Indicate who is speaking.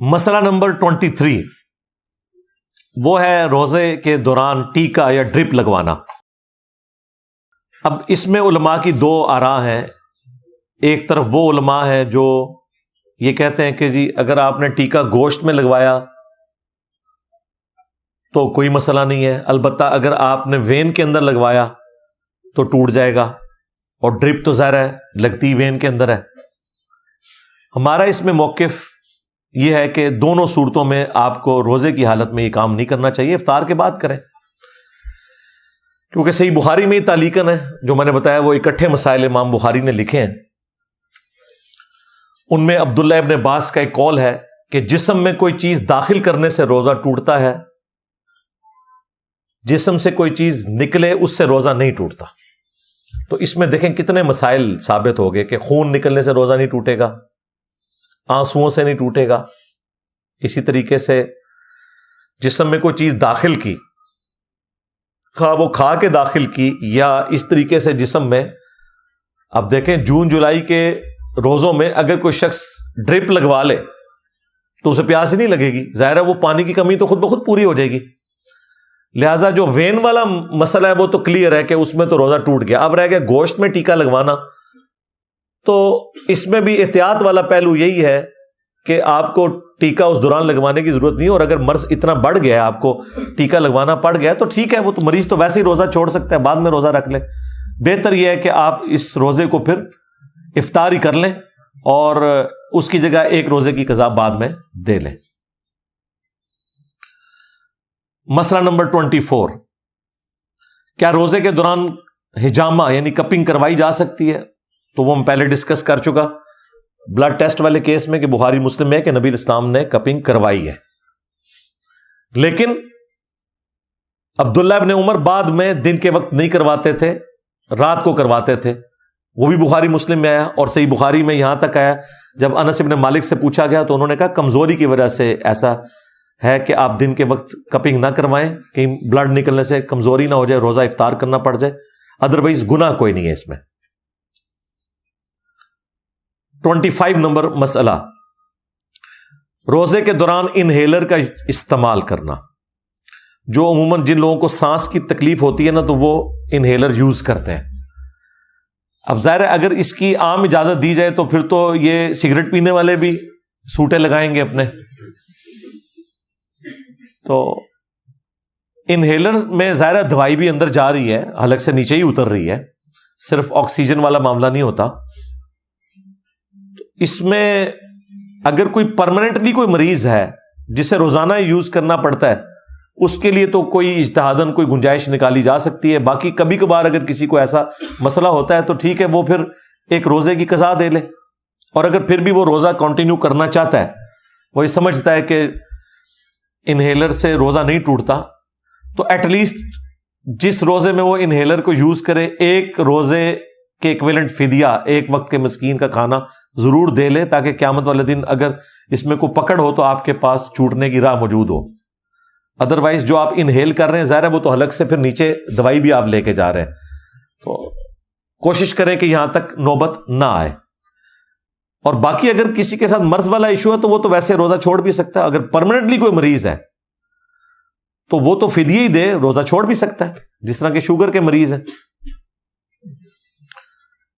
Speaker 1: مسئلہ نمبر 23 وہ ہے روزے کے دوران ٹیکا یا ڈرپ لگوانا۔ اب اس میں علماء کی دو آراء ہیں۔ ایک طرف وہ علماء ہیں جو یہ کہتے ہیں کہ جی اگر آپ نے ٹیکا گوشت میں لگوایا تو کوئی مسئلہ نہیں ہے، البتہ اگر آپ نے وین کے اندر لگوایا تو ٹوٹ جائے گا، اور ڈرپ تو ظاہر ہے لگتی وین کے اندر ہے۔ ہمارا اس میں موقف یہ ہے کہ دونوں صورتوں میں آپ کو روزے کی حالت میں یہ کام نہیں کرنا چاہیے، افطار کے بعد کریں، کیونکہ صحیح بخاری میں یہ تعلیقاً ہے جو میں نے بتایا، وہ اکٹھے مسائل امام بخاری نے لکھے ہیں۔ ان میں عبداللہ ابن عباس کا ایک قول ہے کہ جسم میں کوئی چیز داخل کرنے سے روزہ ٹوٹتا ہے، جسم سے کوئی چیز نکلے اس سے روزہ نہیں ٹوٹتا۔ تو اس میں دیکھیں کتنے مسائل ثابت ہو گئے کہ خون نکلنے سے روزہ نہیں ٹوٹے گا، آنسوؤں سے نہیں ٹوٹے گا، اسی طریقے سے جسم میں کوئی چیز داخل کی، خواہ وہ کھا کے داخل کی یا اس طریقے سے جسم میں۔ اب دیکھیں جون جولائی کے روزوں میں اگر کوئی شخص ڈرپ لگوا لے تو اسے پیاس ہی نہیں لگے گی، ظاہر ہے وہ پانی کی کمی تو خود بخود پوری ہو جائے گی۔ لہٰذا جو وین والا مسئلہ ہے وہ تو کلیئر ہے کہ اس میں تو روزہ ٹوٹ گیا۔ اب رہ گیا گوشت میں ٹیکا لگوانا، تو اس میں بھی احتیاط والا پہلو یہی ہے کہ آپ کو ٹیکا اس دوران لگوانے کی ضرورت نہیں، اور اگر مرض اتنا بڑھ گیا ہے آپ کو ٹیکا لگوانا پڑ گیا تو ٹھیک ہے، وہ تو مریض تو ویسے ہی روزہ چھوڑ سکتا ہے، بعد میں روزہ رکھ لے۔ بہتر یہ ہے کہ آپ اس روزے کو پھر افطار ہی کر لیں اور اس کی جگہ ایک روزے کی قضا بعد میں دے لیں۔ مسئلہ نمبر 24، کیا روزے کے دوران حجامہ یعنی کپنگ کروائی جا سکتی ہے؟ تو وہ ہم پہلے ڈسکس کر چکا بلڈ ٹیسٹ والے کیس میں کہ بخاری مسلم میں کہ نبی اسلام نے کپنگ کروائی ہے، لیکن عبداللہ ابن عمر بعد میں دن کے وقت نہیں کرواتے تھے، رات کو کرواتے تھے، وہ بھی بخاری مسلم میں آیا، اور صحیح بخاری میں یہاں تک آیا جب انس ابن مالک سے پوچھا گیا تو انہوں نے کہا کمزوری کی وجہ سے ایسا ہے کہ آپ دن کے وقت کپنگ نہ کروائیں، کہیں بلڈ نکلنے سے کمزوری نہ ہو جائے، روزہ افطار کرنا پڑ جائے، ادروائز گناہ کوئی نہیں ہے اس میں۔ 25 نمبر مسئلہ، روزے کے دوران انہیلر کا استعمال کرنا۔ جو عموماً جن لوگوں کو سانس کی تکلیف ہوتی ہے نا تو وہ انہیلر یوز کرتے ہیں۔ اب ظاہر ہے اگر اس کی عام اجازت دی جائے تو پھر تو یہ سگریٹ پینے والے بھی سوٹے لگائیں گے اپنے۔ تو انہیلر میں ظاہر ہے دوائی بھی اندر جا رہی ہے، حلق سے نیچے ہی اتر رہی ہے، صرف آکسیجن والا معاملہ نہیں ہوتا۔ اس میں اگر کوئی پرماننٹلی کوئی مریض ہے جسے روزانہ یوز کرنا پڑتا ہے، اس کے لیے تو کوئی اجتہاداً کوئی گنجائش نکالی جا سکتی ہے۔ باقی کبھی کبھار اگر کسی کو ایسا مسئلہ ہوتا ہے تو ٹھیک ہے، وہ پھر ایک روزے کی قضا دے لے، اور اگر پھر بھی وہ روزہ کنٹینیو کرنا چاہتا ہے، وہ یہ سمجھتا ہے کہ انہیلر سے روزہ نہیں ٹوٹتا، تو ایٹ لیسٹ جس روزے میں وہ انہیلر کو یوز کرے ایک روزے کے ایکویلنٹ فدیہ، ایک وقت کے مسکین کا کھانا ضرور دے لے، تاکہ قیامت والے دن اگر اس میں کوئی پکڑ ہو تو آپ کے پاس چھوٹنے کی راہ موجود ہو۔ ادروائز جو آپ انہیل کر رہے ہیں ظاہر ہے وہ تو حلق سے پھر نیچے دوائی بھی آپ لے کے جا رہے ہیں، تو کوشش کریں کہ یہاں تک نوبت نہ آئے۔ اور باقی اگر کسی کے ساتھ مرض والا ایشو ہے تو وہ تو ویسے روزہ چھوڑ بھی سکتا ہے۔ اگر پرماننٹلی کوئی مریض ہے تو وہ تو فدیہ ہی دے، روزہ چھوڑ بھی سکتا ہے، جس طرح کہ شوگر کے مریض ہیں۔